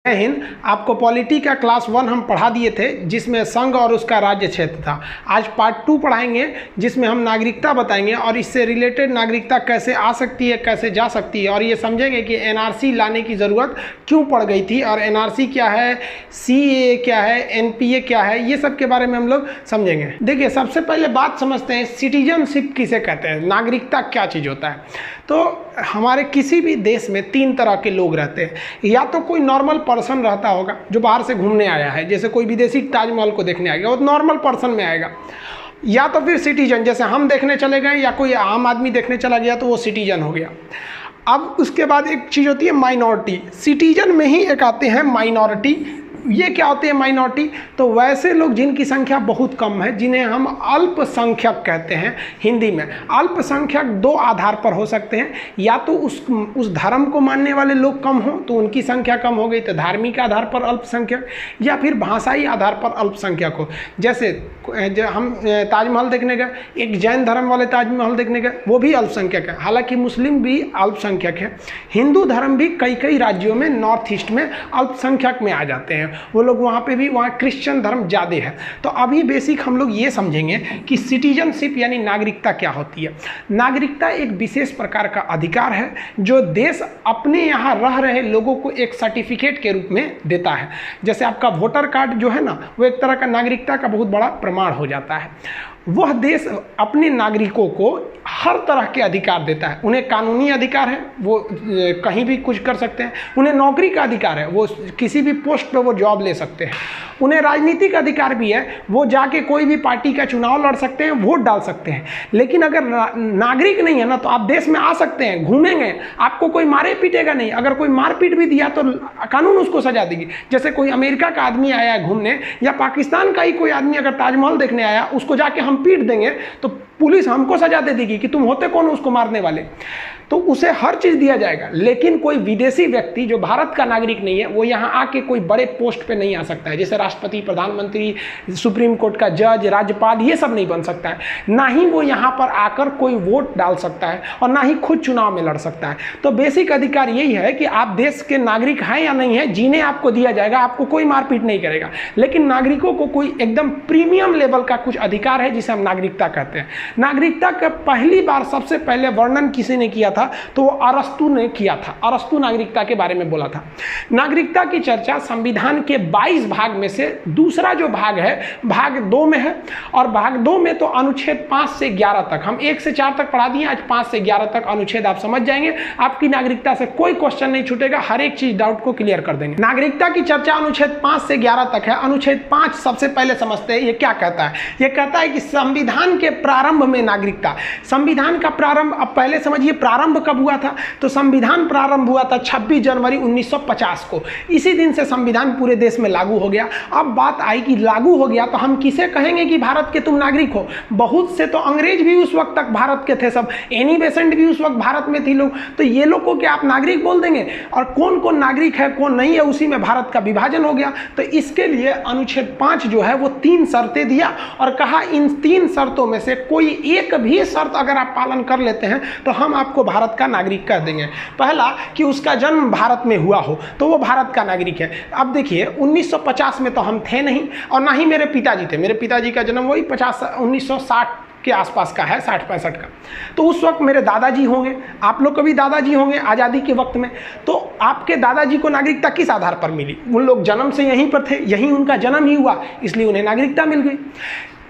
जय हिंद। आपको पॉलिटी का क्लास 1 हम पढ़ा दिए थे, जिसमें संघ और उसका राज्य क्षेत्र था। आज पार्ट 2 पढ़ाएंगे, जिसमें हम नागरिकता बताएंगे और इससे रिलेटेड नागरिकता कैसे आ सकती है, कैसे जा सकती है, और ये समझेंगे कि एनआरसी लाने की ज़रूरत क्यों पड़ गई थी और एनआरसी क्या है, सीएए क्या है, एनपीए क्या है, ये सब के बारे में हम लोग समझेंगे। देखिए, सबसे पहले बात समझते हैं सिटीजनशिप किसे कहते हैं, नागरिकता क्या चीज़ होता है। तो हमारे किसी भी देश में 3 तरह के लोग रहते हैं। या तो कोई नॉर्मल पर्सन रहता होगा जो बाहर से घूमने आया है, जैसे कोई विदेशी ताजमहल को देखने आएगा, वो नॉर्मल पर्सन में आएगा। या तो फिर सिटीजन, जैसे हम देखने चले गए या कोई आम आदमी देखने चला गया तो वो सिटीजन हो गया। अब उसके बाद एक चीज़ होती है माइनॉरिटी। सिटीजन में ही एक आते हैं माइनॉरिटी। ये क्या होती है माइनॉरिटी? तो वैसे लोग जिनकी संख्या बहुत कम है, जिन्हें हम अल्पसंख्यक कहते हैं हिंदी में। अल्पसंख्यक 2 आधार पर हो सकते हैं, या तो उस धर्म को मानने वाले लोग कम हों तो उनकी संख्या कम हो गई तो धार्मिक आधार पर अल्पसंख्यक, या फिर भाषाई आधार पर अल्पसंख्यक हो। जैसे हम ताजमहल देखने गए, एक जैन धर्म वाले ताजमहल देखने गए, वो भी अल्पसंख्यक है। हालांकि मुस्लिम भी अल्पसंख्यक है। हिंदू धर्म भी कई राज्यों में नॉर्थ ईस्ट में अल्पसंख्यक में आ जाते हैं, वो लोग वहाँ पे भी, वहाँ क्रिश्चियन धर्म ज़्यादा है। तो अभी बेसिक हम लोग ये समझेंगे कि सिटीजनशिप यानी नागरिकता क्या होती है। नागरिकता एक विशेष प्रकार का अधिकार है जो देश अपने यहाँ रह रहे लोगों को एक सर्टिफिकेट के रूप में देता है। जैसे आपका वोटर कार्ड जो है ना, वो एक तरह का नागरिकता का बहुत बड़ा प्रमाण हो जाता है। वह देश अपने नागरिकों को हर तरह के अधिकार देता है। उन्हें कानूनी अधिकार है, वो कहीं भी कुछ कर सकते हैं। उन्हें नौकरी का अधिकार है, वो किसी भी पोस्ट पे वो जॉब ले सकते हैं। उन्हें राजनीतिक अधिकार भी है, वो जाके कोई भी पार्टी का चुनाव लड़ सकते हैं, वोट डाल सकते हैं। लेकिन अगर नागरिक नहीं है ना, तो आप देश में आ सकते हैं, घूमेंगे, आपको कोई मारे पीटेगा नहीं। अगर कोई मारपीट भी दिया तो कानून उसको सजा देगी। जैसे कोई अमेरिका का आदमी आया घूमने, या पाकिस्तान का ही कोई आदमी अगर ताजमहल देखने आया, उसको जाके हम पीट देंगे तो पुलिस हमको सजा दे देगी कि तुम होते कौन उसको मारने वाले। तो उसे हर चीज़ दिया जाएगा। लेकिन कोई विदेशी व्यक्ति जो भारत का नागरिक नहीं है, वो यहाँ आके कोई बड़े पोस्ट पे नहीं आ सकता है। जैसे राष्ट्रपति, प्रधानमंत्री, सुप्रीम कोर्ट का जज, राज्यपाल, ये सब नहीं बन सकता है। ना ही वो यहाँ पर आकर कोई वोट डाल सकता है और ना ही खुद चुनाव में लड़ सकता है। तो बेसिक अधिकार यही है कि आप देश के नागरिक हैं या नहीं है, जीने आपको दिया जाएगा, आपको कोई मारपीट नहीं करेगा। लेकिन नागरिकों को कोई एकदम प्रीमियम लेवल का कुछ अधिकार है जिसे हम नागरिकता कहते हैं। नागरिकता का पहली बार सबसे पहले वर्णन किसी ने किया था, तो वो अरस्तु ने किया था। अरस्तु नागरिकता के बारे में बोला था। नागरिकता की चर्चा संविधान के 22 भाग में से दूसरा जो भाग है, भाग 2 में है। और भाग 2 में तो अनुच्छेद 5 से 11 तक, हम 1 से 4 तक पढ़ा दिए, आज 5 से 11 तक अनुच्छेद आप समझ जाएंगे। आपकी नागरिकता से कोई क्वेश्चन नहीं छूटेगा, हर एक चीज डाउट को क्लियर कर देंगे। नागरिकता की चर्चा अनुच्छेद 5 से 11 तक है। अनुच्छेद 5 सबसे पहले समझते हैं, ये क्या कहता है। ये कहता है कि संविधान के प्रारंभ में नागरिकता। संविधान का प्रारंभ, अब पहले समझिए प्रारंभ कब हुआ था। तो संविधान प्रारंभ हुआ था 26 जनवरी 1950 को। इसी दिन से संविधान पूरे देश में लागू हो गया। अब बात आई कि लागू हो गया तो हम किसे कहेंगे कि भारत के तुम नागरिक हो। बहुत से तो अंग्रेज भी उस वक्त तक भारत के थे, सब एनी बेसेंट भी उस वक्त भारत में थी लोग। तो ये लोग को क्या आप नागरिक बोल देंगे? और कौन कौन नागरिक है कौन नहीं है, उसी में भारत का विभाजन हो गया। तो इसके लिए अनुच्छेद 5 जो है वो 3 शर्तें दिया और कहा इन 3 शर्तों में से कोई एक भी शर्त अगर आप पालन कर लेते हैं तो हम आपको भारत का नागरिक कर देंगे। पहला कि उसका जन्म भारत में हुआ हो तो वो भारत का नागरिक है। अब देखिए 1950 में तो हम थे नहीं और ना ही मेरे पिताजी थे। मेरे पिताजी का जन्म वही 1960 के आसपास का है, 60-65 का। तो उस वक्त मेरे दादाजी होंगे, आप लोग को भी दादाजी होंगे आज़ादी के वक्त में। तो आपके दादाजी को नागरिकता किस आधार पर मिली? उन लोग जन्म से यहीं पर थे, यहीं उनका जन्म ही हुआ, इसलिए उन्हें नागरिकता मिल गई।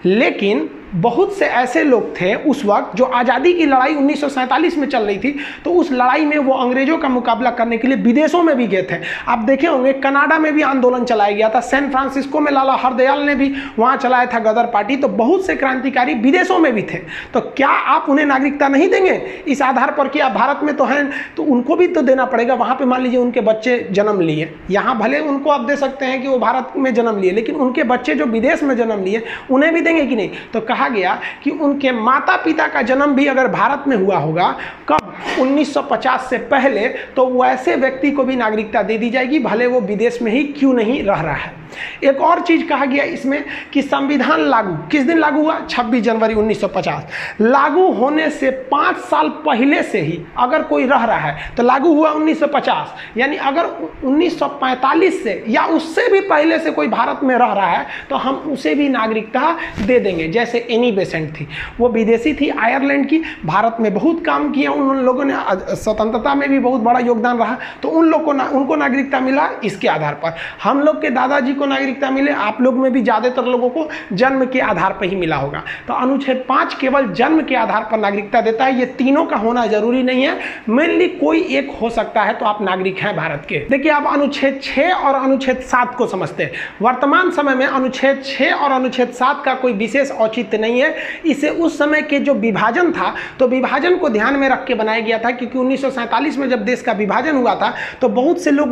लेकिन बहुत से ऐसे लोग थे उस वक्त जो आज़ादी की लड़ाई 1947 में चल रही थी, तो उस लड़ाई में वो अंग्रेजों का मुकाबला करने के लिए विदेशों में भी गए थे। आप देखे होंगे कनाडा में भी आंदोलन चलाया गया था, सैन फ्रांसिस्को में लाला हरदयाल ने भी वहाँ चलाया था गदर पार्टी। तो बहुत से क्रांतिकारी विदेशों में भी थे। तो क्या आप उन्हें नागरिकता नहीं देंगे इस आधार पर कि आप भारत में तो हैं? तो उनको भी तो देना पड़ेगा। वहाँ पर मान लीजिए उनके बच्चे जन्म लिए, यहाँ भले उनको आप दे सकते हैं कि वो भारत में जन्म लिए, लेकिन उनके बच्चे जो विदेश में जन्म लिए उन्हें भी देंगे कि नहीं? तो कहा कहा गया कि उनके माता पिता का जन्म भी अगर भारत में हुआ होगा कब 1950 से पहले, तो वैसे व्यक्ति को भी नागरिकता दे दी जाएगी, भले वो विदेश में ही क्यों नहीं रह रहा है। एक और चीज कहा गया इसमें कि संविधान लागू किस दिन लागू हुआ? 26 जनवरी 1950। लागू होने से 5 साल पहले से ही अगर कोई रह रहा है तो लागू हुआ 1950, यानी अगर 1945 से या उससे भी पहले से कोई भारत में रह रहा है तो हम उसे भी नागरिकता दे देंगे। जैसे एनी बेसेंट थी, वो विदेशी थी, आयरलैंड की, भारत में बहुत काम किया उन लोगों ने, स्वतंत्रता में भी बहुत बड़ा योगदान रहा, तो उनको नागरिकता मिला इसके आधार पर। हम लोग के दादाजी को नागरिकता मिले, आप लोग में भी ज्यादातर लोगों को जन्म के आधार पर ही मिला होगा। तो अनुच्छेद 5 केवल जन्म के आधार पर नागरिकता देता है, ये तीनों का होना जरूरी नहीं है, मेनली कोई एक हो सकता है तो आप नागरिक हैं भारत के। देखिए आप अनुच्छेद 6 और अनुच्छेद 7 को समझते हैं। वर्तमान समय में अनुच्छेद 6 और अनुच्छेद 7 का कोई विशेष औचित्य नहीं है, इसे उस समय के जो विभाजन था तो विभाजन को ध्यान में रख के बनाया गया था, क्योंकि 1947 में जब देश का विभाजन हुआ था तो बहुत से लोग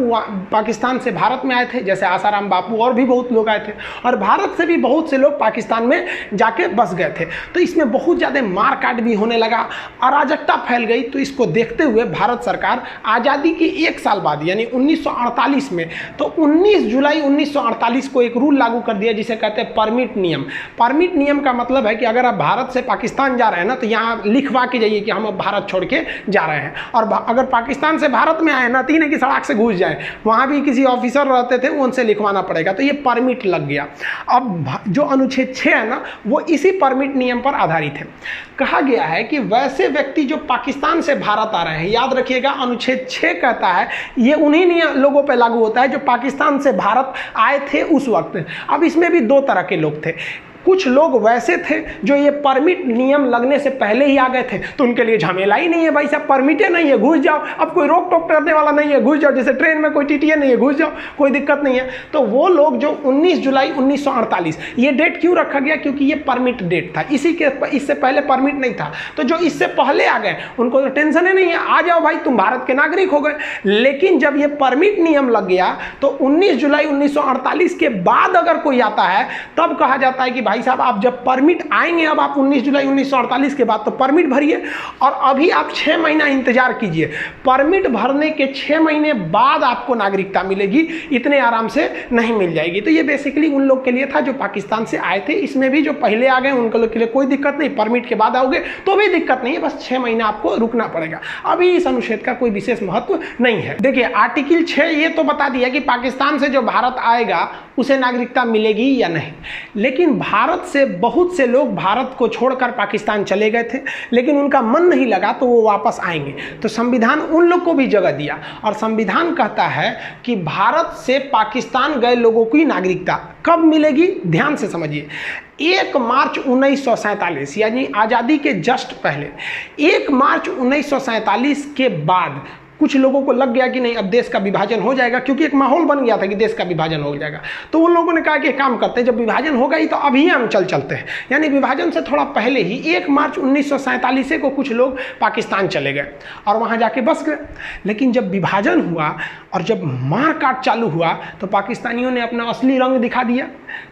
पाकिस्तान से भारत में आए थे, जैसे आसाराम बापू और भी बहुत लोग आए थे, और भारत से भी बहुत से लोग पाकिस्तान में जाके बस गए थे। तो इसमें बहुत ज़्यादा मारकाट भी होने लगा, अराजकता फैल गई। तो इसको देखते हुए भारत सरकार आज़ादी के 1 साल बाद यानी 1948 में, तो 19 जुलाई 1948 को एक रूल लागू कर दिया जिसे कहते हैं परमिट नियम। परमिट नियम का मतलब है कि अगर आप भारत से पाकिस्तान जा रहे हैं ना तो यहाँ लिखवा के जाइए कि हम अब भारत छोड़ के जा रहे हैं, और अगर पाकिस्तान से भारत में आए ना, तीन की सड़क से घुस जाए, वहाँ भी किसी ऑफिसर रहते थे उनसे लिखवाना पड़ेगा। तो ये परमिट लग गया। अब जो अनुच्छेद 6 है ना, वो इसी परमिट नियम पर आधारित है। कहा गया है कि वैसे व्यक्ति जो पाकिस्तान से भारत आ रहे हैं, याद रखिएगा अनुच्छेद 6 कहता है ये उन्हीं लोगों पर लागू होता है जो पाकिस्तान से भारत आए थे उस वक्त। अब इसमें भी 2 तरह के लोग थे। कुछ लोग वैसे थे जो ये परमिट नियम लगने से पहले ही आ गए थे, तो उनके लिए झमेला ही नहीं है, भाई साहब परमिटे नहीं है, घुस जाओ, अब कोई रोक टोक करने वाला नहीं है, घुस जाओ, जैसे ट्रेन में कोई टीटीए नहीं है, घुस जाओ, कोई दिक्कत नहीं है। तो वो लोग जो 19 जुलाई 1948, ये डेट क्यों रखा गया? क्योंकि ये परमिट डेट था, इससे पहले परमिट नहीं था। तो जो इससे पहले आ गए उनको तो टेंशन ही नहीं है, आ जाओ भाई तुम भारत के नागरिक हो गए। लेकिन जब ये परमिट नियम लग गया तो 19 जुलाई 1948 के बाद अगर कोई आता है तब कहा जाता है कि भाई साहब आप जब परमिट आएंगे, अब आप 19 जुलाई 1948 के बाद तो परमिट भरिए, और अभी आप 6 महीना इंतजार कीजिए, परमिट भरने के 6 महीने बाद आपको नागरिकता मिलेगी, इतने आराम से नहीं मिल जाएगी। तो ये बेसिकली उन लोग के लिए था जो पाकिस्तान से आए थे। इसमें भी जो पहले आ गए उनके लोग के लिए कोई दिक्कत नहीं, परमिट के बाद आओगे तो भी दिक्कत नहीं है, बस 6 महीना आपको रुकना पड़ेगा। अभी इस अनुच्छेद का कोई विशेष महत्व नहीं है। देखिए आर्टिकल 6 ये तो बता दिया कि पाकिस्तान से जो भारत आएगा उसे नागरिकता मिलेगी या नहीं, लेकिन भारत से बहुत से लोग भारत को छोड़कर पाकिस्तान चले गए थे, लेकिन उनका मन नहीं लगा तो वो वापस आएंगे। तो संविधान उन लोग को भी जगह दिया, और संविधान कहता है कि भारत से पाकिस्तान गए लोगों की नागरिकता कब मिलेगी? ध्यान से समझिए, 1 मार्च 1947 यानी आज़ादी के जस्ट पहले, 1 मार्च 1947 के बाद कुछ लोगों को लग गया कि नहीं अब देश का विभाजन हो जाएगा, क्योंकि एक माहौल बन गया था कि देश का विभाजन हो जाएगा। तो उन लोगों ने कहा कि काम करते हैं, जब विभाजन होगा ही तो अभी हम चलते हैं, यानी विभाजन से थोड़ा पहले ही 1 मार्च 1947 को कुछ लोग पाकिस्तान चले गए और वहाँ जाके बस गए। लेकिन जब विभाजन हुआ और जब मारकाट चालू हुआ तो पाकिस्तानियों ने अपना असली रंग दिखा दिया।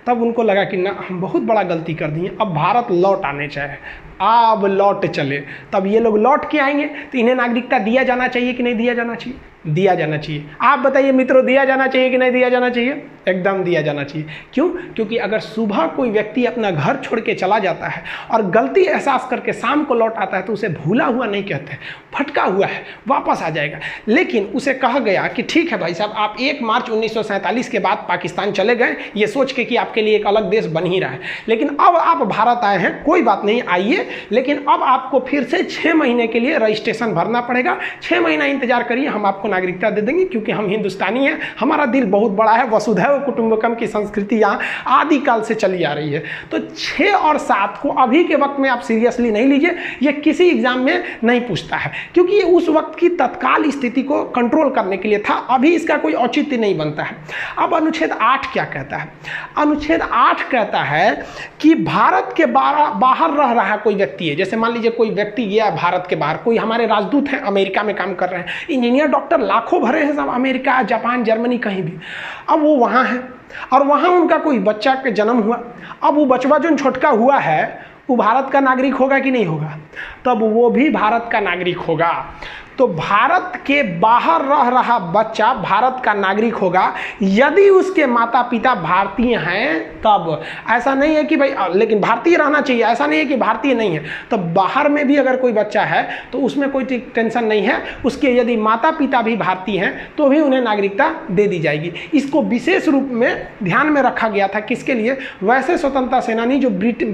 तब उनको लगा कि ना हम बहुत बड़ा गलती कर दिए, अब भारत लौट आने चाहिए, अब लौट चले। तब ये लोग लौट के आएंगे तो इन्हें नागरिकता दिया जाना चाहिए कि नहीं दिया जाना चाहिए? दिया जाना चाहिए। आप बताइए मित्रों, दिया जाना चाहिए कि नहीं दिया जाना चाहिए? एकदम दिया जाना चाहिए। क्यों? क्योंकि अगर सुबह कोई व्यक्ति अपना घर छोड़ के चला जाता है और गलती एहसास करके शाम को लौट आता है तो उसे भूला हुआ नहीं कहते, भटका हुआ है, वापस आ जाएगा। लेकिन उसे कहा गया कि ठीक है भाई साहब, आप 1 मार्च 1947 के बाद पाकिस्तान चले गए ये सोच के कि आपके लिए एक अलग देश बन ही रहा है, लेकिन अब आप भारत आए हैं, कोई बात नहीं, आइए, लेकिन अब आपको फिर से 6 महीने के लिए रजिस्ट्रेशन भरना पड़ेगा। 6 महीना इंतजार करिए, हम आपको नागरिकता दे देंगे, क्योंकि हम हिंदुस्तानी हैं, हमारा दिल बहुत बड़ा है, वसुधैव कुटुंबकम की संस्कृति यहाँ आदिकाल से चली आ रही है। तो 6 और 7 को अभी के वक्त में आप सीरियसली नहीं लीजिए, ये किसी एग्जाम में नहीं पूछता है, क्योंकि ये उस वक्त की तत्काल स्थिति को कंट्रोल करने के लिए था, अभी इसका कोई औचित्य नहीं बनता है। अब अनुच्छेद 8 क्या कहता है? अनुच्छेद 8 कहता है कि भारत के बाहर रह रहा कोई व्यक्ति है, जैसे मान लीजिए कोई व्यक्ति गया भारत के बाहर, कोई हमारे राजदूत हैं अमेरिका में काम कर रहे हैं, इंजीनियर डॉक्टर लाखों भरे हैं सब, अमेरिका जापान जर्मनी कहीं भी, अब वो वहाँ है और वहाँ उनका कोई बच्चा का जन्म हुआ। अब वो बचवा जो छोटका हुआ है वो भारत का नागरिक होगा कि नहीं होगा? तब वो भी भारत का नागरिक होगा। तो भारत के बाहर रह रहा बच्चा भारत का नागरिक होगा यदि उसके माता पिता भारतीय हैं तब। ऐसा नहीं है कि भाई लेकिन भारतीय रहना चाहिए, ऐसा नहीं है कि भारतीय नहीं है। तो बाहर में भी अगर कोई बच्चा है तो उसमें कोई टेंशन नहीं है, उसके यदि माता पिता भी भारतीय हैं तो भी उन्हें नागरिकता दे दी जाएगी। इसको विशेष रूप में ध्यान में रखा गया था, किसके लिए? वैसे स्वतंत्रता सेनानी जो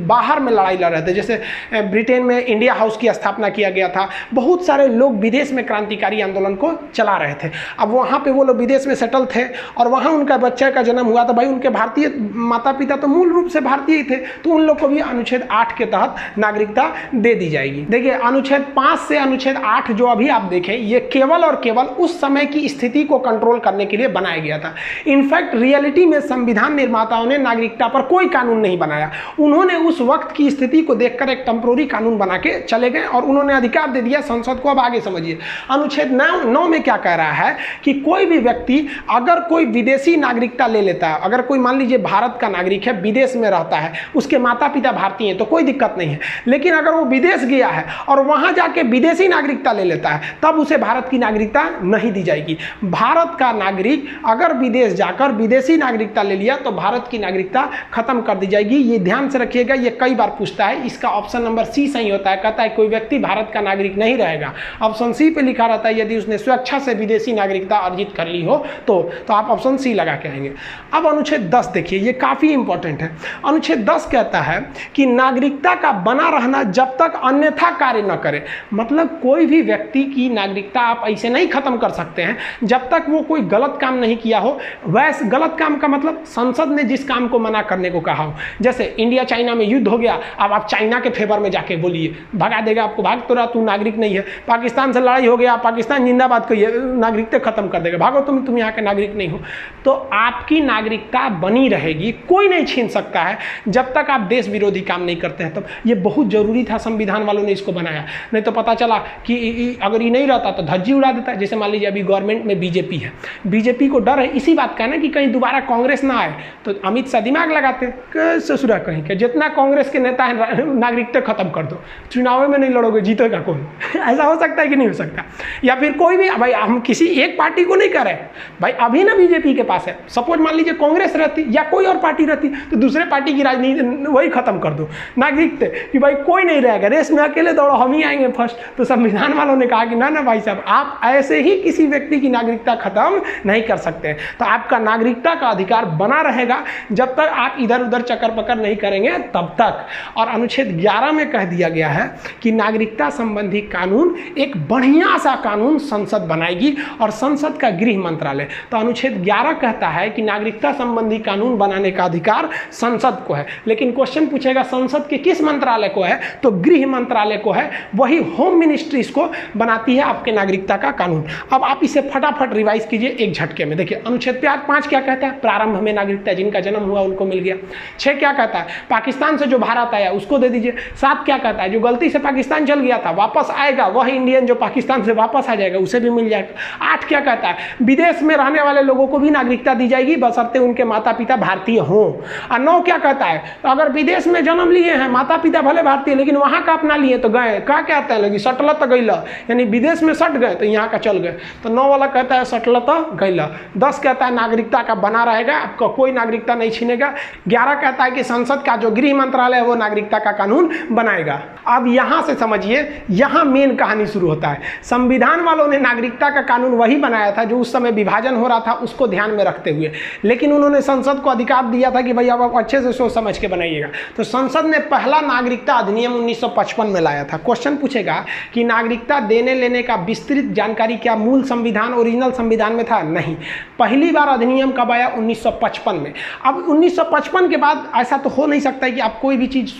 बाहर में लड़ाई लड़ रहे थे, जैसे ब्रिटेन में इंडिया हाउस की स्थापना किया गया था, बहुत सारे लोग विदेश में क्रांतिकारी आंदोलन को चला रहे थे। अब वहाँ पे वो लोग विदेश में सेटल थे और वहाँ उनका बच्चे का जन्म हुआ, तो भाई उनके भारतीय माता पिता तो मूल रूप से भारतीय ही थे, तो उन लोग को भी अनुच्छेद 8 के तहत नागरिकता दे दी जाएगी। देखिए अनुच्छेद 5 से अनुच्छेद 8 जो अभी आप देखें, ये केवल और केवल उस समय की स्थिति को कंट्रोल करने के लिए बनाया गया था। इनफैक्ट रियलिटी में संविधान निर्माताओं ने नागरिकता पर कोई कानून नहीं बनाया, उन्होंने उस वक्त की स्थिति को देखकर एक टेम्पोररी कानून बना के चले गए और उन्होंने अधिकार दे दिया संसद को। अब आगे समझिए अनुच्छेद 9 में क्या कह रहा है कि कोई भी व्यक्ति अगर कोई विदेशी नागरिकता ले लेता है, अगर कोई मान लीजिए भारत का नागरिक है, विदेश में रहता है, उसके माता पिता भारतीय हैं तो कोई दिक्कत नहीं है, लेकिन अगर वो विदेश गया है और वहां जाके विदेशी नागरिकता ले लेता है तब उसे भारत की नागरिकता नहीं दी जाएगी। भारत का नागरिक अगर विदेश जाकर विदेशी नागरिकता ले लिया तो भारत की नागरिकता खत्म कर दी जाएगी। ये ध्यान से रखिएगा, ये कई बार पूछता है। इसका ऑप्शन नंबर सी सही होता है, कहता है कोई व्यक्ति भारत का नागरिक नहीं रहेगा। ऑप्शन सी पे लिखा रहता है यदि उसने स्वेच्छा से विदेशी नागरिकता अर्जित कर ली हो तो आप ऑप्शन सी लगा के आएंगे। अब अनुच्छेद 10 देखिए, ये काफी इंपॉर्टेंट है। अनुच्छेद 10 कहता है कि नागरिकता का बना रहना जब तक अन्यथा कार्य न करे, मतलब कोई भी व्यक्ति की नागरिकता आप ऐसे नहीं खत्म कर सकते हैं जब तक वो कोई गलत काम नहीं किया हो। वैसे गलत काम का मतलब संसद ने जिस काम को मना करने को कहा हो, जैसे इंडिया चाइना में युद्ध हो गया, अब आप चाइना के फेवर में जाके बोलिए, भगा देगा आपको, भाग तो रहा, तू नागरिक नहीं है। पाकिस्तान से लड़ाई हो गया, पाकिस्तान जिंदाबाद कहिए, नागरिकता खत्म कर देगा, भागो तुम यहाँ के नागरिक नहीं हो। तो आपकी नागरिकता बनी रहेगी, कोई नहीं छीन सकता है जब तक आप देश विरोधी काम नहीं करते हैं। तब ये बहुत जरूरी था, संविधान वालों ने इसको बनाया, नहीं तो पता चला कि अगर ये नहीं रहता तो धज्जी उड़ा देता है। जैसे मान लीजिए अभी गवर्नमेंट में बीजेपी है, बीजेपी को डर है इसी बात का ना कि कहीं दोबारा कांग्रेस ना आए, तो अमित शाह दिमाग लगाते ससुरा कहीं के जितना कांग्रेस के नेता है नागरिकता खत्म कर दो, चुनाव में नहीं लड़ोगे, जीतेगा कौन? ऐसा हो सकता है कि नहीं हो सकता? या फिर कोई भी, भाई हम किसी एक पार्टी को नहीं कर रहे भाई, अभी ना बीजेपी के पास है, सपोज मान लीजिए कांग्रेस रहती या कोई और पार्टी रहती तो दूसरे पार्टी की राजनीति वही खत्म कर दो, नागरिकता कि भाई कोई नहीं रहेगा, रेस में अकेले दौड़ो, हम ही आएंगे फर्स्ट। तो संविधान वालों ने कहा कि ना भाई साहब, आप ऐसे ही किसी व्यक्ति की नागरिकता खत्म नहीं कर सकते। तो आपका नागरिकता का अधिकार बना रहेगा जब तक आप इधर उधर चक्कर पकड़ नहीं करेंगे तब तक। और अनुच्छेद 11 में कह दिया गया है कि नागरिकता संबंधी कानून एक बढ़िया सा कानून संसद बनाएगी और संसद का गृह मंत्रालय। तो अनुच्छेद 11 कहता है कि नागरिकता संबंधी कानून बनाने का अधिकार संसद को है, लेकिन क्वेश्चन पूछेगा संसद के किस मंत्रालय को है? तो गृह मंत्रालय को है, वही होम मिनिस्ट्री इसको बनाती है आपके नागरिकता का कानून। अब आप इसे फटाफट रिवाइज कीजिए एक झटके में। देखिए अनुच्छेद 5 क्या कहता है? प्रारंभ में नागरिकता जिनका जन्म हुआ उनको मिल गया। 6 क्या कहता है? पाकिस्तान से जो भारत आया उसको दे दीजिए। 7 क्या कहता है? जो गलती से पाकिस्तान चल गया था वापस आएगा, वह इंडियन जो पाकिस्तान से वापस आ जाएगा उसे भी मिल जाएगा। 8 क्या कहता है? विदेश में रहने वाले लोगों को भी नागरिकता दी जाएगी बशर्ते उनके माता पिता भारतीय हों। और 9 क्या कहता है? अगर विदेश में जन्म लिए हैं, माता पिता भले भारतीय लेकिन वहां का अपना लिए तो गए, क्या कहते हैं लगी सटल तो गैला, यानी विदेश में सट गए तो यहाँ का चल गए। तो 9 वाला कहता है सटल तो गैला। 10 कहता है नागरिकता का बना रहेगा, आपका कोई नागरिकता नहीं छीनेगा। 11 कहता है कि संसद का जो गृह मंत्रालय है वो नागरिकता का कानून बनाएगा। अब यहां से समझिए, यहां मेन कहानी शुरू होता है। संविधान वालों ने नागरिकता का कानून वही बनाया था जो उस समय विभाजन हो रहा था उसको ध्यान में रखते हुए, लेकिन उन्होंने संसद को अधिकार दिया था कि भाई अब आप अच्छे से सोच समझ के बनाइएगा। तो संसद ने पहला नागरिकता अधिनियम 1955 में लाया था। क्वेश्चन पूछेगा कि नागरिकता देने लेने का विस्तृत जानकारी क्या मूल संविधान ओरिजिनल संविधान में था? नहीं, पहली बार अधिनियम कब आया? 1955 में। अब 1955 के बाद ऐसा तो हो नहीं सकता है कि आप कोई भी चीज़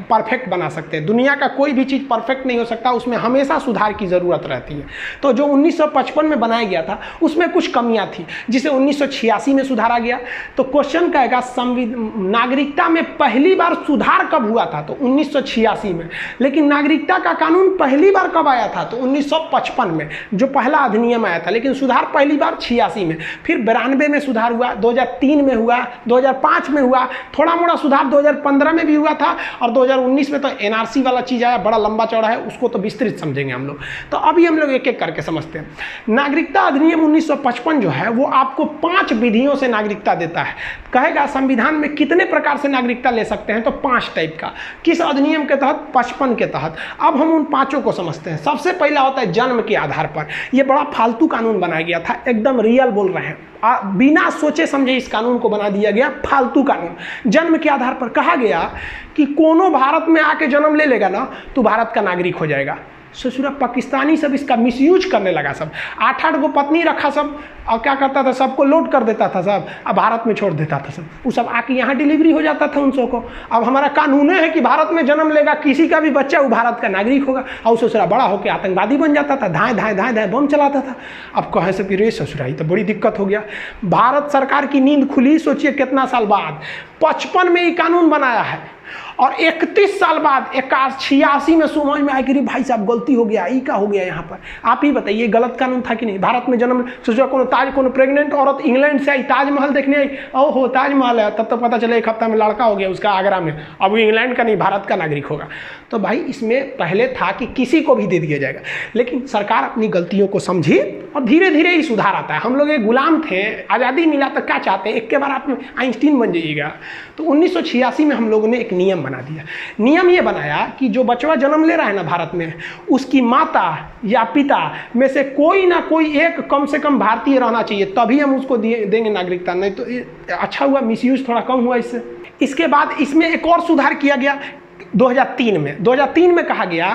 परफेक्ट बना सकते हैं। दुनिया का कोई भी चीज़ परफेक्ट नहीं हो सकता, उसमें हमेशा सुधार की ज़रूरत ज़रूरत रहती है। तो जो 1955 में बनाया गया था उसमें कुछ कमियां थी जिसे 1986 में सुधारा गया। तो क्वेश्चन कहेगा नागरिकता में पहली बार सुधार कब हुआ था? तो 1986 में। लेकिन नागरिकता का कानून पहली बार कब आया था? तो 1955 में, जो पहला अधिनियम आया था। लेकिन सुधार पहली बार 86 में, फिर 92 में सुधार हुआ, 2003 में हुआ, 2005 में हुआ, थोड़ा मोड़ा सुधार 2015 में भी हुआ था, और 2019 में तो एनआरसी वाला चीज आया, बड़ा लंबा चौड़ा है, उसको तो विस्तृत समझेंगे हम लोग। तो अभी हम लोग एक एक करके समझते हैं। नागरिकता अधिनियम 1955 जो है वो आपको 5 विधियों से नागरिकता देता है। कहेगा संविधान में कितने प्रकार से नागरिकता ले सकते हैं? तो 5 टाइप का। किस अधिनियम के तहत? 55 के तहत। अब हम उन 5 को समझते हैं। सबसे पहला होता है जन्म के आधार पर। यह बड़ा फालतू कानून बनाया गया था, एकदम रियल बोल रहे हैं, बिना सोचे समझे इस कानून को बना दिया गया, फालतू कानून। जन्म के आधार पर कहा गया कि कोनो भारत में आके जन्म ले लेगा ना तो भारत का नागरिक हो जाएगा। ससुरा पाकिस्तानी सब इसका मिसयूज करने लगा, सब 8-8 गो पत्नी रखा सब, और क्या करता था, सबको लोड कर देता था सब, अब भारत में छोड़ देता था सब, वो सब आके यहाँ डिलीवरी हो जाता था उन सबको। अब हमारा कानून है कि भारत में जन्म लेगा किसी का भी बच्चा वो भारत का नागरिक होगा, और ससुरा बड़ा होकर आतंकवादी बन जाता था, धाए धाए धाए धाए बम चलाता था। अब कहे से कि रे ससुरा तो बड़ी दिक्कत हो गया। भारत सरकार की नींद खुली, सोचिए कितना साल बाद, 55 में ये कानून बनाया है, और 31 साल बाद 86 में समझ में आया कि भाई साहब गलती हो गया, ये क्या हो गया यहाँ पर। आप ही बताइए गलत कानून था कि नहीं? भारत में जन्म, सोचो कोनो प्रेग्नेंट औरत इंग्लैंड से आई, ताजमहल देखने आई, ओहो ताजमहल है, तब तो पता चले 1 हफ्ता में लड़का हो गया उसका आगरा में, अब वो इंग्लैंड का नहीं भारत का नागरिक होगा। तो भाई इसमें पहले था कि किसी को भी दे दिया जाएगा, लेकिन सरकार अपनी गलतियों को समझी और धीरे धीरे ही सुधार आता है। हम लोग एक गुलाम थे, आज़ादी मिला तो क्या चाहते हैं, एक के बार आप आइंस्टीन बन जाइएगा। तो 1986 में हम लोगों ने एक नियम बना दिया। नियम ये बनाया कि जो बच्चा जन्म ले रहा है ना भारत में, उसकी माता या पिता में से कोई ना कोई एक कम से कम भारतीय रहना चाहिए, तभी हम उसको देंगे नागरिकता। नहीं तो अच्छा हुआ, मिसयूज थोड़ा कम हुआ इससे। इसके बाद इसमें एक और सुधार किया गया 2003 में कहा गया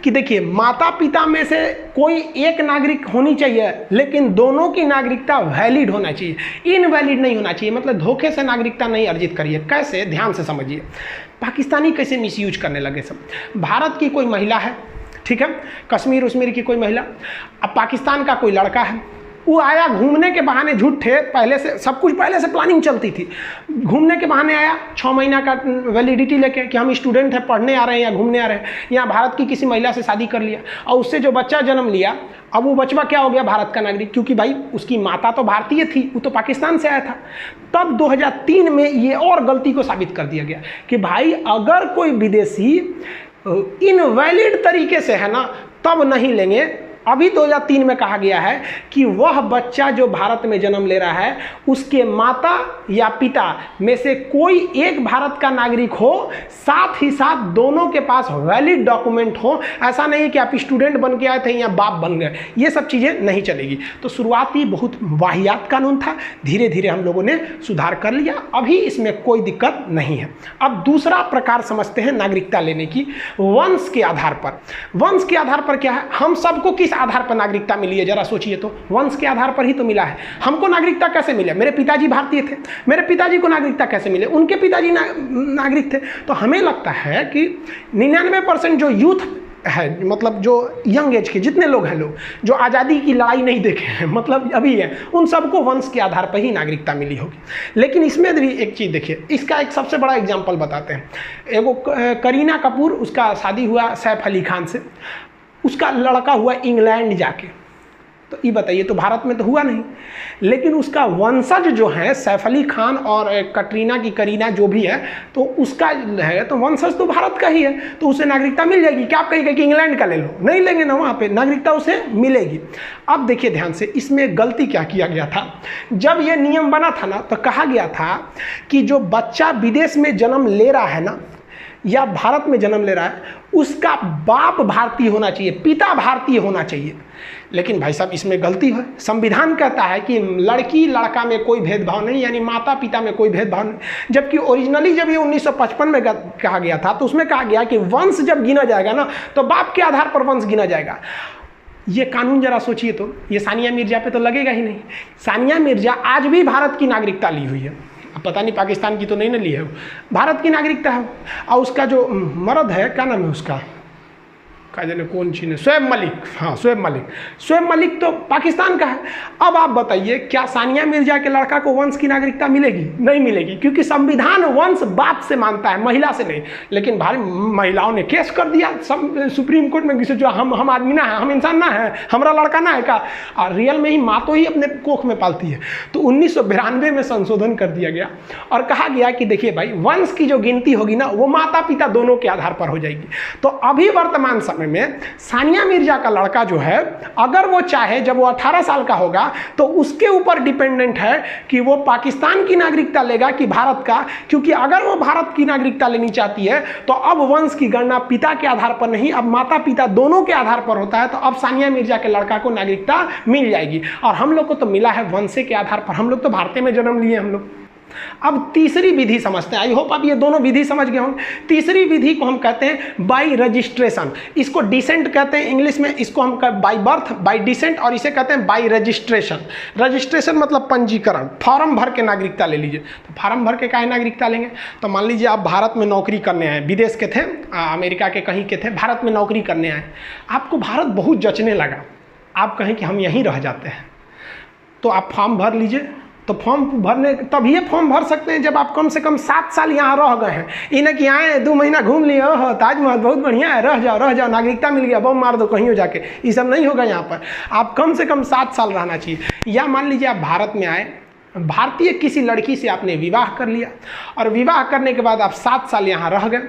कि देखिए माता पिता में से कोई एक नागरिक होनी चाहिए, लेकिन दोनों की नागरिकता वैलिड होना चाहिए, इनवैलिड नहीं होना चाहिए। मतलब धोखे से नागरिकता नहीं अर्जित करिए। कैसे? ध्यान से समझिए। पाकिस्तानी कैसे मिसयूज करने लगे सब। भारत की कोई महिला है, ठीक है, कश्मीर उश्मीर की कोई महिला, अब पाकिस्तान का कोई लड़का है, वो आया घूमने के बहाने, झूठे पहले से सब कुछ पहले से प्लानिंग चलती थी, घूमने के बहाने आया 6 महीना का वैलिडिटी लेके कि हम स्टूडेंट हैं, पढ़ने आ रहे हैं या घूमने आ रहे हैं, यहाँ भारत की किसी महिला से शादी कर लिया, और उससे जो बच्चा जन्म लिया, अब वो बच्चा क्या हो गया? भारत का नागरिक, क्योंकि भाई उसकी माता तो भारतीय थी, वो तो पाकिस्तान से आया था। तब 2003 में ये और गलती को साबित कर दिया गया कि भाई अगर कोई विदेशी इनवैलिड तरीके से है ना, तब नहीं लेंगे। अभी 2003 में कहा गया है कि वह बच्चा जो भारत में जन्म ले रहा है, उसके माता या पिता में से कोई एक भारत का नागरिक हो, साथ ही साथ दोनों के पास वैलिड डॉक्यूमेंट हो। ऐसा नहीं कि आप स्टूडेंट बन के आए थे या बाप बन गए, ये सब चीज़ें नहीं चलेगी। तो शुरुआती बहुत वाहियात कानून था, धीरे धीरे हम लोगों ने सुधार कर लिया, अभी इसमें कोई दिक्कत नहीं है। अब दूसरा प्रकार समझते हैं नागरिकता लेने की, वंश के आधार पर। वंश के आधार पर क्या है? हम सबको किस आधार पर नागरिकता मिली है? जरा सोचिए तो, वंश के आधार पर ही तो मिला है। हमको नागरिकता कैसे मिले? मेरे पिताजी भारतीय थे, मेरे पिताजी को नागरिकता कैसे मिले? उनके पिताजी नागरिक थे। तो हमें लगता है कि 99% जो यूथ है, मतलब जो यंग एज के जितने लोग हैं, लोग जो आज़ादी की लड़ाई नहीं देखे हैं, मतलब अभी है, उन सबको वंश के आधार पर ही नागरिकता मिली होगी। लेकिन इसमें भी एक चीज़ देखिए, इसका एक सबसे बड़ा एग्जाम्पल बताते हैं। एगो करीना कपूर, उसका शादी हुआ सैफ अली खान से, उसका लड़का हुआ इंग्लैंड जाके, तो ये बताइए, तो भारत में तो हुआ नहीं, लेकिन उसका वंशज जो है सैफ अली खान और कटरीना की करीना जो भी है, तो उसका है तो वंशज तो भारत का ही है, तो उसे नागरिकता मिल जाएगी। क्या आप कहेंगे कि इंग्लैंड का ले लो? नहीं लेंगे ना, वहाँ पे नागरिकता उसे मिलेगी। अब देखिए ध्यान से, इसमें गलती क्या किया गया था। जब ये नियम बना था ना, तो कहा गया था कि जो बच्चा विदेश में जन्म ले रहा है ना, या भारत में जन्म ले रहा है, उसका बाप भारतीय होना चाहिए, पिता भारतीय होना चाहिए। लेकिन भाई साहब इसमें गलती है। संविधान कहता है कि लड़की लड़का में कोई भेदभाव नहीं, यानी माता पिता में कोई भेदभाव नहीं। जबकि ओरिजिनली जब ये 1955 में कहा गया था, तो उसमें कहा गया कि वंश जब गिना जाएगा ना, तो बाप के आधार पर वंश गिना जाएगा। ये कानून जरा सोचिए तो, ये सानिया मिर्जा पे तो लगेगा ही नहीं। सानिया मिर्जा आज भी भारत की नागरिकता ली हुई है, अब पता नहीं पाकिस्तान की तो नहीं ना ली है, वो भारत की नागरिकता है। और उसका जो मर्द है, क्या नाम है उसका, का जाने कौन चीन है, शोएब मलिक, हाँ शोएब मलिक। शोएब मलिक तो पाकिस्तान का है। अब आप बताइए क्या सानिया मिर्जा के लड़का को वंश की नागरिकता मिलेगी? नहीं मिलेगी, क्योंकि संविधान वंश बाप से मानता है, महिला से नहीं। लेकिन भाई महिलाओं ने केस कर दिया सुप्रीम कोर्ट में, किसी जो हम आदमी ना है, हम इंसान ना है, हमारा लड़का ना है का। और रियल में ही माँ तो ही अपने कोख में पालती है। तो 1992 में संशोधन कर दिया गया और कहा गया कि देखिए भाई, वंश की जो गिनती होगी ना वो माता पिता दोनों के आधार पर हो जाएगी। तो अभी वर्तमान समय में सानिया मिर्जा का लड़का जो है, अगर वो चाहे जब वो 18 साल का होगा तो उसके ऊपर डिपेंडेंट है कि वो पाकिस्तान की नागरिकता लेगा कि भारत का। क्योंकि अगर वो भारत की नागरिकता लेनी चाहती है तो अब वंश की गणना पिता के आधार पर नहीं, अब माता पिता दोनों के आधार पर होता है। तो अब सानिया मिर्जा के लड़का को नागरिकता मिल जाएगी। और हम लोग को तो मिला है वंश के आधार पर, हम लोग तो भारत में जन्म लिए हम लोग। अब तीसरी विधि समझते हैं। आई होप आप ये दोनों विधि समझ गए होंगे। तीसरी विधि को हम कहते हैं बाई रजिस्ट्रेशन। इसको डिसेंट कहते हैं इंग्लिश में, इसको हम बाई बर्थ, बाई डिसेंट, और इसे कहते हैं बाई रजिस्ट्रेशन। रजिस्ट्रेशन मतलब पंजीकरण। फॉर्म भर के नागरिकता ले लीजिए। तो फॉर्म भर के काहे नागरिकता लेंगे? तो मान लीजिए आप भारत में नौकरी करने आए, विदेश के थे, अमेरिका के कहीं के थे, भारत में नौकरी करने आए, आपको भारत बहुत जचने लगा, आप कहें कि हम यहीं रह जाते हैं, तो आप फॉर्म भर लीजिए। तो फॉर्म भरने तभी फॉर्म भर सकते हैं जब आप कम से कम 7 साल यहाँ रह गए हैं। इन्हें कि आए 2 महीना घूम लिए, ओह ताजमहल बहुत बढ़िया है, रह जाओ, नागरिकता मिल गया, बम मार दो कहीं हो जाके, ये सब नहीं होगा। यहाँ पर आप कम से कम 7 साल रहना चाहिए। या मान लीजिए आप भारत में आए, भारतीय किसी लड़की से आपने विवाह कर लिया, और विवाह करने के बाद आप 7 साल यहाँ रह गए,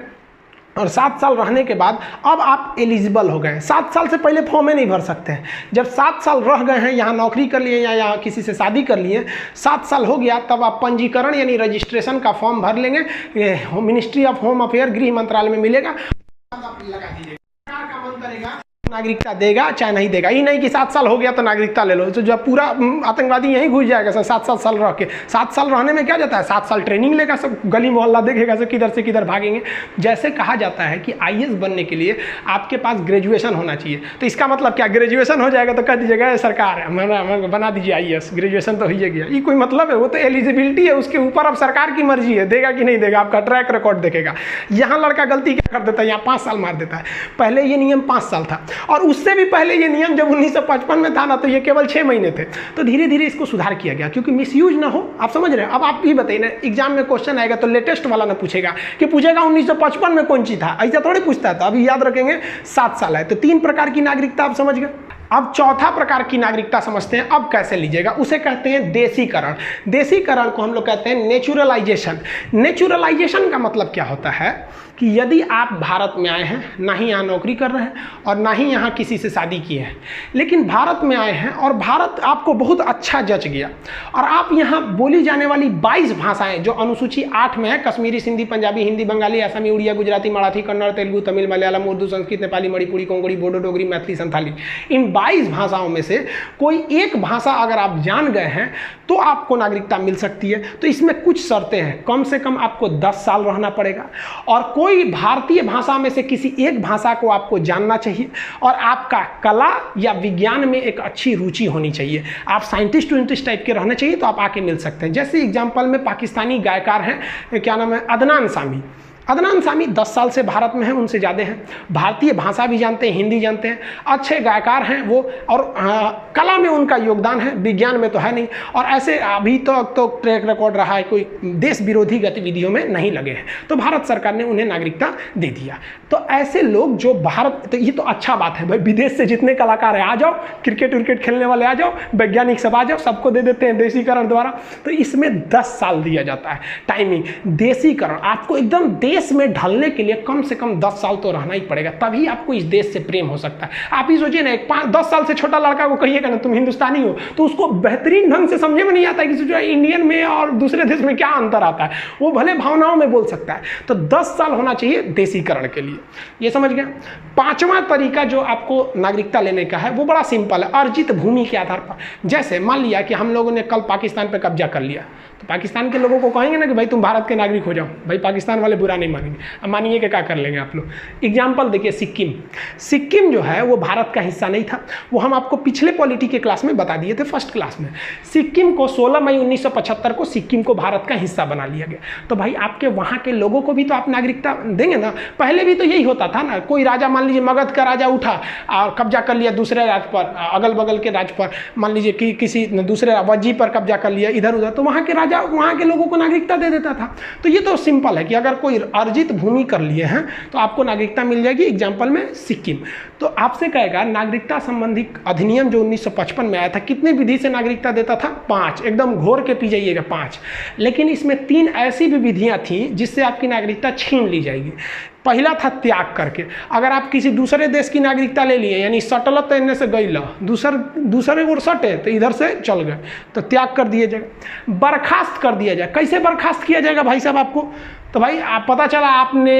और 7 साल रहने के बाद अब आप एलिजिबल हो गए। 7 साल से पहले फॉर्म नहीं भर सकते हैं। जब 7 साल रह गए हैं, यहाँ नौकरी कर लिए या यहाँ किसी से शादी कर लिए, 7 साल हो गया, तब आप पंजीकरण यानी रजिस्ट्रेशन का फॉर्म भर लेंगे। मिनिस्ट्री ऑफ होम अफेयर, गृह मंत्रालय में मिलेगा, लगा दीजिएगा। सरकार का मन करेगा नागरिकता देगा चाहे नहीं देगा। ये नहीं कि 7 साल हो गया तो नागरिकता ले लो, तो जब पूरा आतंकवादी यहीं घुस जाएगा सर 7 साल रह के। 7 साल रहने में क्या जाता है, 7 साल ट्रेनिंग लेगा, सब गली मोहल्ला देखेगा, सब किधर से किधर भागेंगे। जैसे कहा जाता है कि IAS बनने के लिए आपके पास ग्रेजुएशन होना चाहिए। तो इसका मतलब क्या, ग्रेजुएशन हो जाएगा तो कह दीजिएगा सरकार हमारा बना दीजिए IAS, ग्रेजुएशन तो हो ही गया। ये कोई मतलब है? वो तो एलिजिबिलिटी है, उसके ऊपर अब सरकार की मर्जी है, देगा कि नहीं देगा, आपका ट्रैक रिकॉर्ड देखेगा। यहाँ लड़का गलती क्या कर देता है, यहाँ 5 साल मार देता है। पहले ये नियम 5 साल था, और उससे भी पहले ये नियम जब 1955 में था ना, तो ये केवल 6 महीने थे। तो धीरे धीरे इसको सुधार किया गया, क्योंकि मिसयूज ना हो। आप समझ रहे हैं? अब आप भी बताइए ना, एग्जाम में क्वेश्चन आएगा तो लेटेस्ट वाला ना पूछेगा कि पूछेगा 1955 में कौन चीज था, ऐसा थोड़ी पूछता है। तो अभी याद रखेंगे 7 साल है। तो 3 प्रकार की नागरिकता आप समझ गए। अब चौथा प्रकार की नागरिकता समझते हैं। अब कैसे लीजिएगा, उसे कहते हैं देसीकरण। देसीकरण को हम लोग कहते हैं नेचुरलाइजेशन। नेचुरलाइजेशन का मतलब क्या होता है कि यदि आप भारत में आए हैं, ना ही यहाँ नौकरी कर रहे हैं और ना ही यहाँ किसी से शादी किए हैं, लेकिन भारत में आए हैं और भारत आपको बहुत अच्छा जच गया, और आप यहाँ बोली जाने वाली 22 भाषाएं जो अनुसूची 8 में है, कश्मीरी, सिंधी, पंजाबी, हिंदी, बंगाली, असमी, उड़िया, गुजराती, मराठी, कन्नड़, तेलुगु, तमिल, मलयालम, उर्दू, संस्कृत, नेपाली, मणिपुरी, कोंकणी, बोडो, डोगरी, मैथिली, संथाली, इन 22 भाषाओं में से कोई एक भाषा अगर आप जान गए हैं तो आपको नागरिकता मिल सकती है। तो इसमें कुछ शर्तें हैं। कम से कम आपको 10 साल रहना पड़ेगा, और कोई भारतीय भाषा में से किसी एक भाषा को आपको जानना चाहिए, और आपका कला या विज्ञान में एक अच्छी रुचि होनी चाहिए। आप साइंटिस्ट वाइंटिस्ट टाइप के रहने चाहिए, तो आप आके मिल सकते हैं। जैसे एग्जाम्पल में पाकिस्तानी गायकार हैं, क्या नाम है, अदनान सामी। अदनान सामी 10 साल से भारत में हैं, उनसे ज़्यादा हैं। भारतीय भाषा भी जानते हैं, हिंदी जानते हैं, अच्छे गायकार हैं वो, और कला में उनका योगदान है, विज्ञान में तो है नहीं। और ऐसे अभी तक तो ट्रैक रिकॉर्ड रहा है, कोई देश विरोधी गतिविधियों में नहीं लगे हैं, तो भारत सरकार ने उन्हें नागरिकता दे दिया। तो ऐसे लोग जो भारत, तो ये तो अच्छा बात है भाई, विदेश से जितने कलाकार हैं आ जाओ, क्रिकेट विकेट खेलने वाले आ जाओ, वैज्ञानिक सब आ जाओ, सबको दे देते हैं देसीकरण द्वारा। तो इसमें 10 साल दिया जाता है टाइमिंग। देसीकरण आपको एकदम देश में ढलने के लिए कम से कम 10 साल तो रहना ही पड़ेगा, तभी आपको इस देश से प्रेम हो सकता है। आप ही सोचिए ना, 10 साल से छोटा लड़का को कहिएगा ना तुम हिंदुस्तानी हो, तो उसको बेहतरीन ढंग से समझे में नहीं आता कि जो इंडियन में और दूसरे देश में क्या अंतर आता है, वो भले भावनाओं में बोल सकता है। तो 10 साल होना चाहिए देसीकरण के लिए, ये समझ गया। 5वां तरीका जो आपको नागरिकता लेने का है वो बड़ा सिंपल है, अर्जित भूमि के आधार पर। जैसे मान लिया कि हम लोगों ने कल पाकिस्तान पर कब्जा कर लिया, तो पाकिस्तान के लोगों को कहेंगे ना कि भाई तुम भारत के नागरिक हो जाओ, भाई पाकिस्तान वाले बुरा नहीं मानेंगे। अब मानिए कि क्या कर लेंगे आप लोग। एग्जाम्पल देखिए, सिक्किम जो है वो भारत का हिस्सा नहीं था, वो हम आपको पिछले पॉलिटी के क्लास में बता दिए थे, फर्स्ट क्लास में। सिक्किम को 16 मई 1975 को सिक्किम को भारत का हिस्सा बना लिया गया। तो भाई आपके वहाँ के लोगों को भी तो आप नागरिकता देंगे ना। पहले भी तो यही होता था ना, कोई राजा मान लीजिए मगध का राजा उठा और कब्जा कर लिया दूसरे राज्य पर, अगल बगल के राज्य पर, मान लीजिए कि किसी दूसरे वज्जी पर कब्जा कर लिया इधर उधर, तो वहाँ के राजा वहाँ के लोगों को नागरिकता दे देता था। तो ये तो सिंपल है कि अगर कोई अर्जित भूमि कर लिए हैं तो आपको नागरिकता मिल जाएगी। एग्जाम्पल में सिक्किम। तो आपसे कहेगा नागरिकता संबंधी अधिनियम जो 1955 में आया था, कितनी विधि से नागरिकता देता था? 5। एकदम घोर के पी जाइएगा, 5। लेकिन इसमें 3 ऐसी भी विधियां थी जिससे आपकी नागरिकता छीन ली जाएगी। पहला था त्याग करके। अगर आप किसी दूसरे देश की नागरिकता ले लिए, यानी सटल तो इनने से गई ला, दूसरे को सटे तो इधर से चल गए, तो त्याग कर दिया जाएगा। बर्खास्त कर दिया जाए। कैसे बर्खास्त किया जाएगा भाई साहब आपको? तो भाई आप पता चला आपने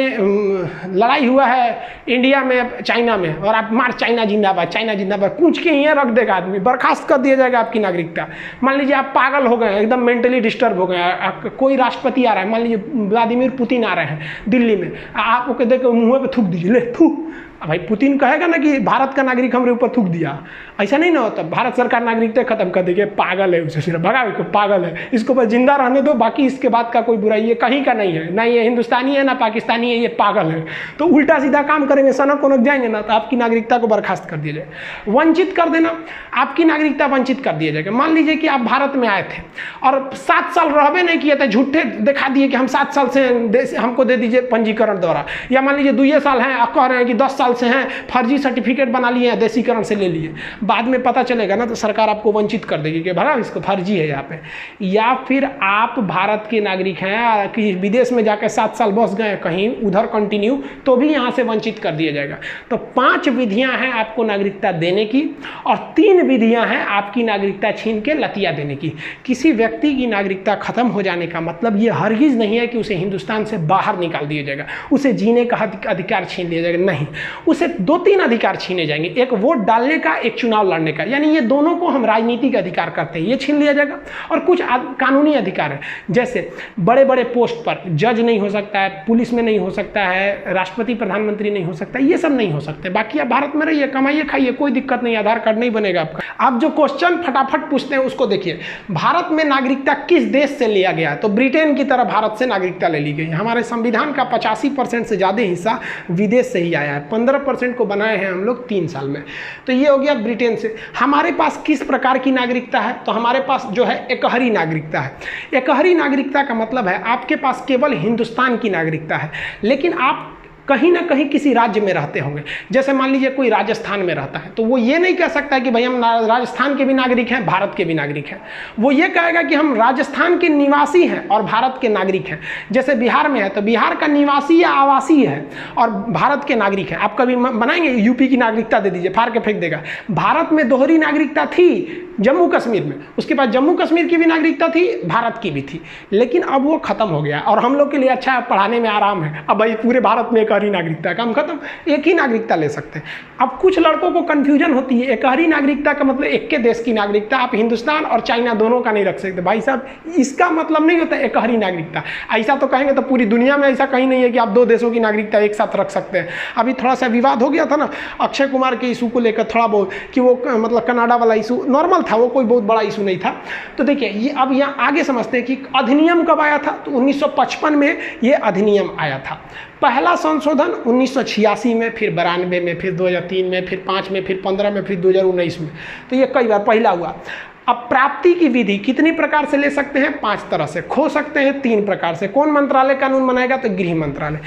लड़ाई हुआ है इंडिया में चाइना में, और आप मार चाइना जिंदाबाद, चाइना जिंदाबाद कूच के ही रख देगा आदमी, बर्खास्त कर दिया जाएगा आपकी नागरिकता। मान लीजिए आप पागल हो गए, एकदम मेंटली डिस्टर्ब हो गए, कोई राष्ट्रपति आ रहा है, मान लीजिए व्लादिमीर पुतिन आ रहे हैं दिल्ली में, आप ओके देख मुँह पे थूक दीजिए, ले थू। भाई पुतिन कहेगा ना कि भारत का नागरिक हमारे ऊपर थूक दिया, ऐसा नहीं ना होता। भारत सरकार नागरिकता खत्म कर देगी, पागल है, उसे सिर्फ भगा, पागल है, इसको बस जिंदा रहने दो, बाकी इसके बाद का कोई बुराई ये कहीं का नहीं है, ना ये हिंदुस्तानी है ना पाकिस्तानी है, ये पागल है। तो उल्टा सीधा काम करेंगे, सनक उनक जाएंगे ना, तो आपकी नागरिकता को बर्खास्त कर दिया जाए। वंचित कर देना, आपकी नागरिकता वंचित कर दिया जाएगा। मान लीजिए कि आप भारत में आए थे और 7 साल रहबे नहीं किए थे, झूठे दिखा दिए कि हम 7 साल से हमको दे दीजिए पंजीकरण द्वारा, या मान लीजिए 2 साल हैं, आप कह रहे हैं कि 10 साल से हैं, फर्जी सर्टिफिकेट बना लिए हैं, देशीकरण से ले लिए, बाद में पता चलेगा ना तो सरकार आपको वंचित कर देगी कि भला इसको फर्जी है यहाँ पे। या फिर आप भारत के नागरिक हैं कि विदेश में जाकर 7 साल बस गए कहीं उधर कंटिन्यू, तो भी यहाँ से वंचित कर दिया जाएगा। तो 5 विधियाँ हैं आपको नागरिकता देने की, और 3 विधियाँ हैं आपकी नागरिकता छीन के लतिया देने की। किसी व्यक्ति की नागरिकता खत्म हो जाने का मतलब ये हरगिज़ नहीं है कि उसे हिंदुस्तान से बाहर निकाल दिया जाएगा, उसे जीने का अधिकार छीन लिया जाएगा, नहीं। उसे 2-3 अधिकार छीने जाएंगे, एक वोट डालने का, एक चुनाव लड़ने का, यानी ये दोनों को हम राजनीतिक अधिकार करते हैं, ये छीन लिया जाएगा। और कुछ कानूनी अधिकार है, जैसे बड़े बड़े पोस्ट पर जज नहीं हो सकता है, पुलिस में नहीं हो सकता है, राष्ट्रपति प्रधानमंत्री नहीं हो सकता, ये सब नहीं हो सकते। बाकी आप भारत में रहिए, कमाइए, खाइए, कोई दिक्कत नहीं, आधार कार्ड नहीं बनेगा आपका। आप जो क्वेश्चन फटाफट पूछते हैं उसको देखिए। भारत में नागरिकता किस देश से लिया गया है? तो ब्रिटेन की तरह भारत से नागरिकता ले ली गई। हमारे संविधान का 85% से ज़्यादा हिस्सा विदेश से ही आया है, 15% को बनाए हैं हम लोग 3 साल में। तो ये हो गया ब्रिटेन से। हमारे पास किस प्रकार की नागरिकता है? तो हमारे पास जो है एकहरी नागरिकता है। एकहरी नागरिकता का मतलब है आपके पास केवल हिंदुस्तान की नागरिकता है, लेकिन आप कहीं ना कहीं किसी राज्य में रहते होंगे। जैसे मान लीजिए कोई राजस्थान में रहता है, तो वो ये नहीं कह सकता कि भाई हम राजस्थान के भी नागरिक हैं, भारत के भी नागरिक हैं। वो ये कहेगा कि हम राजस्थान के निवासी हैं और भारत के नागरिक हैं। जैसे बिहार में है तो बिहार का निवासी या आवासी है और भारत के नागरिक हैं। आप कभी बनाएंगे यूपी की नागरिकता दे दीजिए, फाड़ के फेंक देगा। भारत में दोहरी नागरिकता थी जम्मू कश्मीर में, उसके बाद जम्मू कश्मीर की भी नागरिकता थी, भारत की भी थी, लेकिन अब वो खत्म हो गया और हम लोग के लिए अच्छा है, पढ़ाने में आराम है। अब भाई पूरे भारत में एकहरी नागरिकता काम खत्म, एक ही नागरिकता ले सकते हैं। अब कुछ लड़कों को कंफ्यूजन होती है, एकहरी नागरिकता का मतलब एक के देश की नागरिकता, आप हिंदुस्तान और चाइना दोनों का नहीं रख सकते। भाई साहब, इसका मतलब नहीं होता एकहरी नागरिकता। ऐसा तो कहेंगे तो पूरी दुनिया में ऐसा कहीं नहीं है कि आप 2 देशों की नागरिकता एक साथ रख सकते हैं। अभी थोड़ा सा विवाद हो गया था ना अक्षय कुमार के इशू को लेकर, थोड़ा बहुत कि वो मतलब कनाडा वाला इशू नॉर्मल था, वो कोई बहुत बड़ा इशू नहीं था। तो देखिए ये अब यहाँ आगे समझते हैं कि अधिनियम कब आया था। तो 1955 में ये अधिनियम आया था। पहला संशोधन 1986 में, फिर 92 में, फिर 2003 में, फिर 5 में, फिर 15 में, फिर 2019 में। तो ये कई बार पहला हुआ। अब प्राप्ति की विधि कितनी प्रकार से ले सकते हैं? 5 तरह से। खो सकते हैं 3 प्रकार से। कौन मंत्रालय कानून बनाएगा? तो गृह मंत्रालय।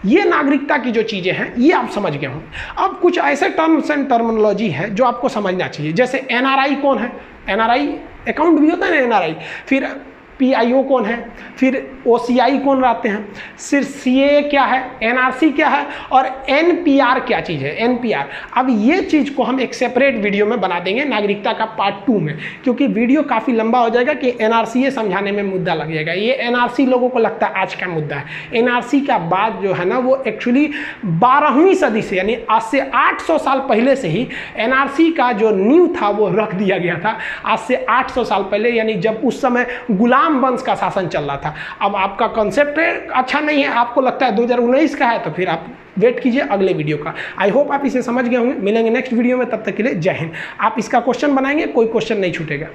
ये नागरिकता की जो चीज़ें हैं ये आप समझ गए होंगे। अब कुछ ऐसे टर्म्स एंड टर्मिनोलॉजी है जो आपको समझना चाहिए। जैसे एनआरआई कौन है? एनआरआई अकाउंट भी होता है ना एनआरआई। फिर पीआईओ कौन है? फिर ओसीआई कौन रहते हैं? फिर सीए क्या है? एनआरसी क्या है? और एनपीआर क्या चीज़ है? एनपीआर। अब ये चीज़ को हम एक सेपरेट वीडियो में बना देंगे नागरिकता का पार्ट 2 में, क्योंकि वीडियो काफ़ी लंबा हो जाएगा कि एनआरसी समझाने में मुद्दा लग जाएगा। ये एनआरसी लोगों को लगता है आज का मुद्दा है। एनआरसी का बात जो है ना वो एक्चुअली 12वीं सदी से, यानी आज से 800 साल पहले से ही एनआरसी का जो नींव था वो रख दिया गया था। आज से 800 साल पहले, यानी जब उस समय गुलाम राम वंश का शासन चल रहा था। अब आपका कॉन्सेप्ट अच्छा नहीं है, आपको लगता है 2019 का है, तो फिर आप वेट कीजिए अगले वीडियो का। आई होप आप इसे समझ गए होंगे। मिलेंगे नेक्स्ट वीडियो में, तब तक के लिए जय हिंद। आप इसका क्वेश्चन बनाएंगे, कोई क्वेश्चन नहीं छूटेगा।